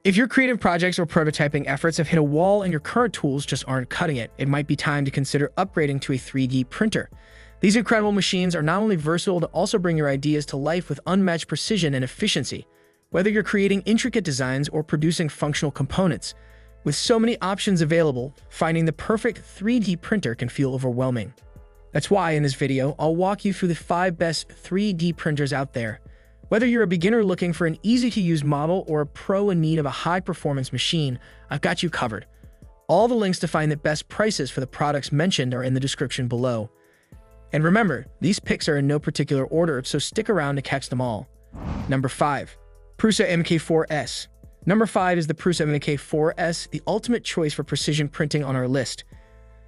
If your creative projects or prototyping efforts have hit a wall and your current tools just aren't cutting it, it might be time to consider upgrading to a 3D printer. These incredible machines are not only versatile to also bring your ideas to life with unmatched precision and efficiency. Whether you're creating intricate designs or producing functional components, with so many options available, finding the perfect 3D printer can feel overwhelming. That's why in this video, I'll walk you through the 5 best 3D printers out there. Whether you're a beginner looking for an easy-to-use model or a pro in need of a high-performance machine, I've got you covered. All the links to find the best prices for the products mentioned are in the description below. And remember, these picks are in no particular order, so stick around to catch them all. Number 5. Prusa MK4S. Number 5 is the Prusa MK4S, the ultimate choice for precision printing on our list.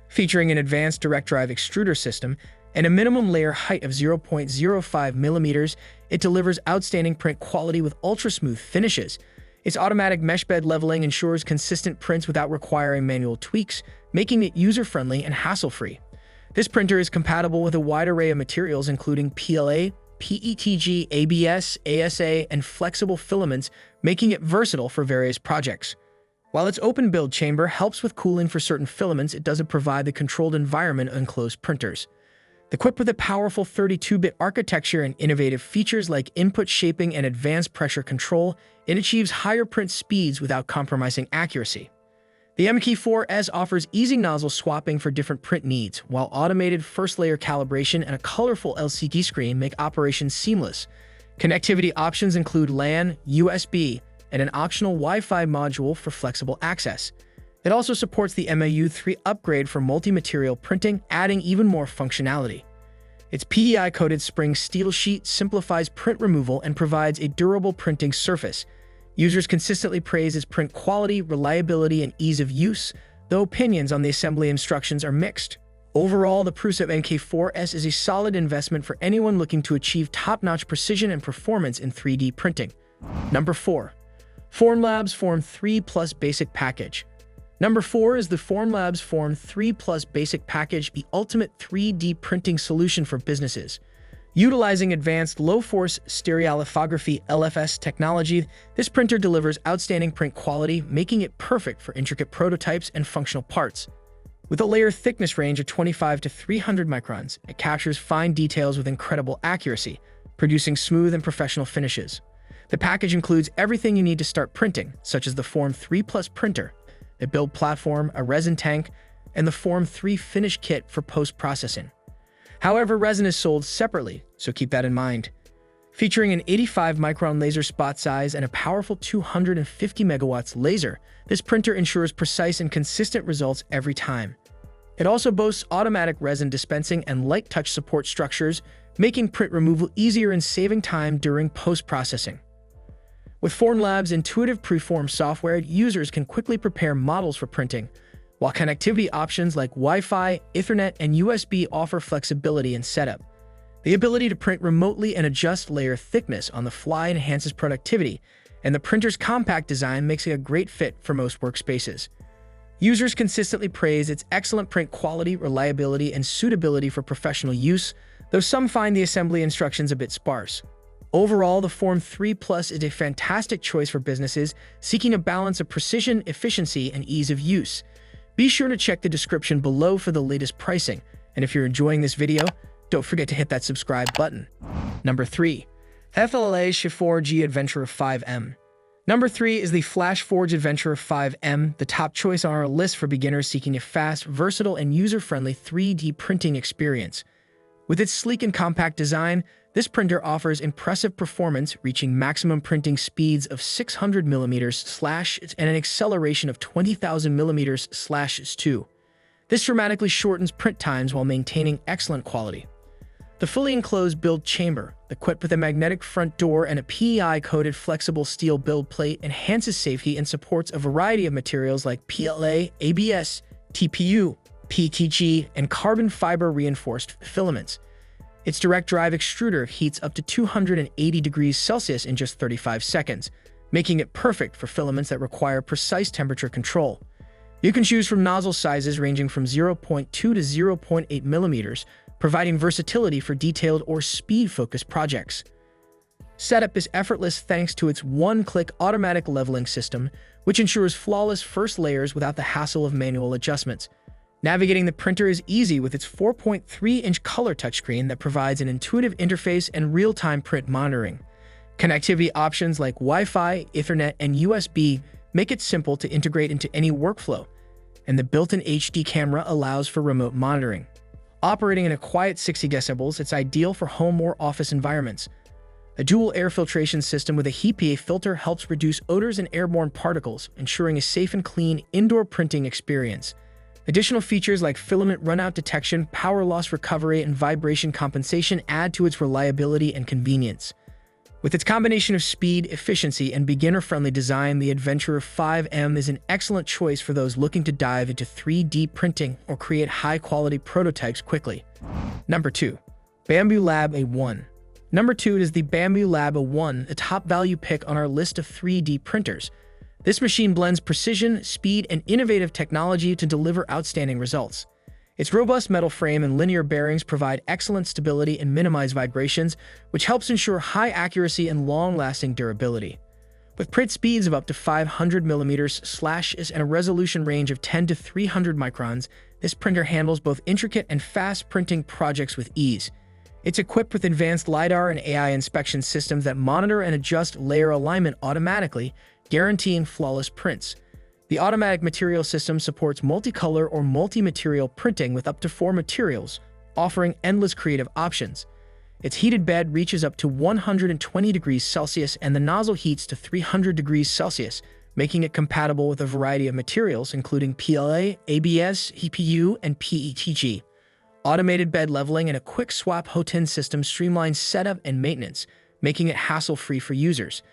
Featuring an advanced direct drive extruder system and a minimum layer height of 0.05 millimeters, it delivers outstanding print quality with ultra-smooth finishes. Its automatic mesh bed leveling ensures consistent prints without requiring manual tweaks, making it user-friendly and hassle-free. This printer is compatible with a wide array of materials including PLA, PETG, ABS, ASA, and flexible filaments, making it versatile for various projects. While its open build chamber helps with cooling for certain filaments, it doesn't provide the controlled environment of enclosed printers. Equipped with a powerful 32-bit architecture and innovative features like input shaping and advanced pressure control, it achieves higher print speeds without compromising accuracy. The MK4S offers easy nozzle swapping for different print needs, while automated first-layer calibration and a colorful LCD screen make operations seamless. Connectivity options include LAN, USB, and an optional Wi-Fi module for flexible access. It also supports the MAU3 upgrade for multi-material printing, adding even more functionality. Its PEI-coated spring steel sheet simplifies print removal and provides a durable printing surface. Users consistently praise its print quality, reliability, and ease of use, though opinions on the assembly instructions are mixed. Overall, the Prusa MK4S is a solid investment for anyone looking to achieve top-notch precision and performance in 3D printing. Number 4. Formlabs Form 3 Plus Basic Package. Number 4 is the Formlabs Form 3 Plus Basic Package, the ultimate 3D printing solution for businesses. Utilizing advanced low-force stereolithography (LFS) technology, this printer delivers outstanding print quality, making it perfect for intricate prototypes and functional parts. With a layer thickness range of 25 to 300 microns, it captures fine details with incredible accuracy, producing smooth and professional finishes. The package includes everything you need to start printing, such as the Form 3 Plus printer, a build platform, a resin tank, and the Form 3 finish kit for post-processing. However, resin is sold separately, so keep that in mind. Featuring an 85-micron laser spot size and a powerful 250 megawatts laser, this printer ensures precise and consistent results every time. It also boasts automatic resin dispensing and light touch support structures, making print removal easier and saving time during post-processing. With Formlabs' intuitive preform software, users can quickly prepare models for printing, while connectivity options like Wi-Fi, Ethernet, and USB offer flexibility in setup. The ability to print remotely and adjust layer thickness on the fly enhances productivity, and the printer's compact design makes it a great fit for most workspaces. Users consistently praise its excellent print quality, reliability, and suitability for professional use, though some find the assembly instructions a bit sparse. Overall, the Form 3 Plus is a fantastic choice for businesses seeking a balance of precision, efficiency, and ease of use. Be sure to check the description below for the latest pricing, and if you're enjoying this video, don't forget to hit that subscribe button. Number 3. FLASHFORGE Adventurer 5M. Number 3 is the FLASHFORGE Adventurer 5M, the top choice on our list for beginners seeking a fast, versatile, and user-friendly 3D printing experience. With its sleek and compact design, this printer offers impressive performance, reaching maximum printing speeds of 600 mm/ and an acceleration of 20,000 mm/2. This dramatically shortens print times while maintaining excellent quality. The fully enclosed build chamber, equipped with a magnetic front door and a PEI-coated flexible steel build plate, enhances safety and supports a variety of materials like PLA, ABS, TPU, PETG, and carbon fiber reinforced filaments. Its direct drive extruder heats up to 280 degrees Celsius in just 35 seconds, making it perfect for filaments that require precise temperature control. You can choose from nozzle sizes ranging from 0.2 to 0.8 millimeters, providing versatility for detailed or speed-focused projects. Setup is effortless thanks to its one-click automatic leveling system, which ensures flawless first layers without the hassle of manual adjustments. Navigating the printer is easy with its 4.3-inch color touchscreen that provides an intuitive interface and real-time print monitoring. Connectivity options like Wi-Fi, Ethernet, and USB make it simple to integrate into any workflow, and the built-in HD camera allows for remote monitoring. Operating in a quiet 60 decibels, it's ideal for home or office environments. A dual air filtration system with a HEPA filter helps reduce odors and airborne particles, ensuring a safe and clean indoor printing experience. Additional features like filament runout detection, power loss recovery, and vibration compensation add to its reliability and convenience. With its combination of speed, efficiency, and beginner-friendly design, the Adventurer 5M is an excellent choice for those looking to dive into 3D printing or create high-quality prototypes quickly. Number 2. Bambu Lab P1P. Number 2 is the Bambu Lab P1P, a top-value pick on our list of 3D printers. This machine blends precision, speed, and innovative technology to deliver outstanding results. Its robust metal frame and linear bearings provide excellent stability and minimize vibrations, which helps ensure high accuracy and long-lasting durability. With print speeds of up to 500 mm/s and a resolution range of 10 to 300 microns, this printer handles both intricate and fast printing projects with ease. It's equipped with advanced LiDAR and AI inspection systems that monitor and adjust layer alignment automatically, guaranteeing flawless prints. The automatic material system supports multicolor or multi-material printing with up to 4 materials, offering endless creative options. Its heated bed reaches up to 120 degrees Celsius and the nozzle heats to 300 degrees Celsius, making it compatible with a variety of materials including PLA, ABS, EPU, and PETG. Automated bed leveling and a quick swap HOTIN system streamlines setup and maintenance, making it hassle-free for users.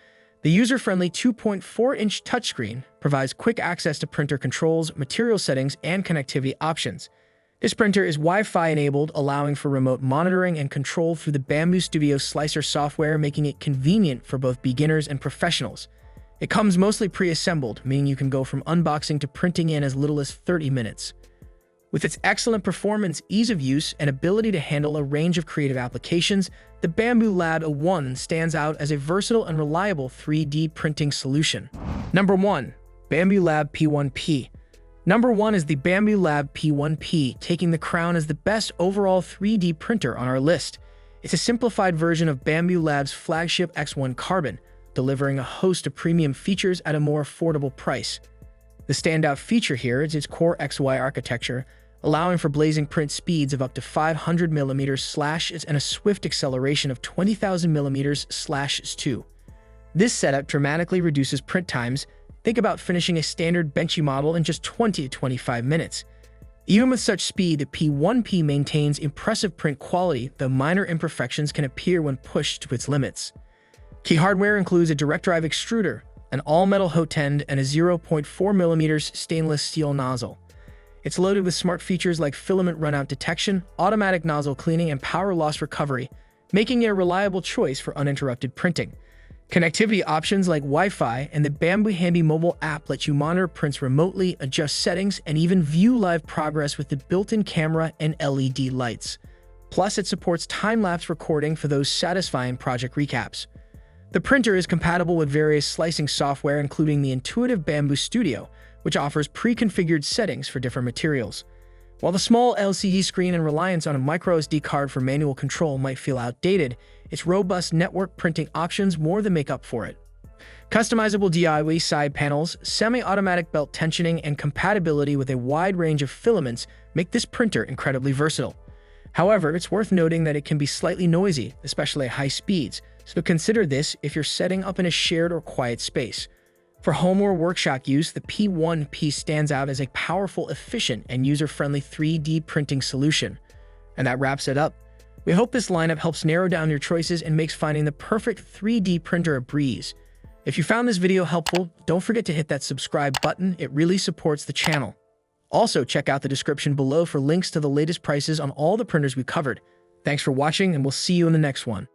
The user-friendly 2.4-inch touchscreen provides quick access to printer controls, material settings, and connectivity options. This printer is Wi-Fi enabled, allowing for remote monitoring and control through the Bambu Studio Slicer software, making it convenient for both beginners and professionals. It comes mostly pre-assembled, meaning you can go from unboxing to printing in as little as 30 minutes. With its excellent performance, ease of use, and ability to handle a range of creative applications, the Bambu Lab P1P stands out as a versatile and reliable 3D printing solution. Number 1. Bambu Lab P1P. Number 1 is the Bambu Lab P1P, taking the crown as the best overall 3D printer on our list. It's a simplified version of Bambu Lab's flagship X1 Carbon, delivering a host of premium features at a more affordable price. The standout feature here is its Core XY architecture, allowing for blazing print speeds of up to 500 mm/s and a swift acceleration of 20,000 mm/s. This setup dramatically reduces print times. Think about finishing a standard benchy model in just 20 to 25 minutes. Even with such speed, the P1P maintains impressive print quality, though minor imperfections can appear when pushed to its limits. Key hardware includes a direct drive extruder, an all-metal HOTIN, and a 0.4 mm stainless steel nozzle. It's loaded with smart features like filament runout detection, automatic nozzle cleaning, and power loss recovery, making it a reliable choice for uninterrupted printing. Connectivity options like Wi-Fi and the Bambu Handy mobile app let you monitor prints remotely, adjust settings, and even view live progress with the built-in camera and LED lights. Plus, it supports time-lapse recording for those satisfying project recaps. The printer is compatible with various slicing software, including the intuitive Bambu Studio, which offers pre-configured settings for different materials. While the small LCD screen and reliance on a microSD card for manual control might feel outdated, its robust network printing options more than make up for it. Customizable DIY side panels, semi-automatic belt tensioning, and compatibility with a wide range of filaments make this printer incredibly versatile. However, it's worth noting that it can be slightly noisy, especially at high speeds, so consider this if you're setting up in a shared or quiet space. For home or workshop use, the P1P stands out as a powerful, efficient, and user-friendly 3D printing solution. And that wraps it up. We hope this lineup helps narrow down your choices and makes finding the perfect 3D printer a breeze. If you found this video helpful, don't forget to hit that subscribe button. It really supports the channel. Also, check out the description below for links to the latest prices on all the printers we covered. Thanks for watching, and we'll see you in the next one.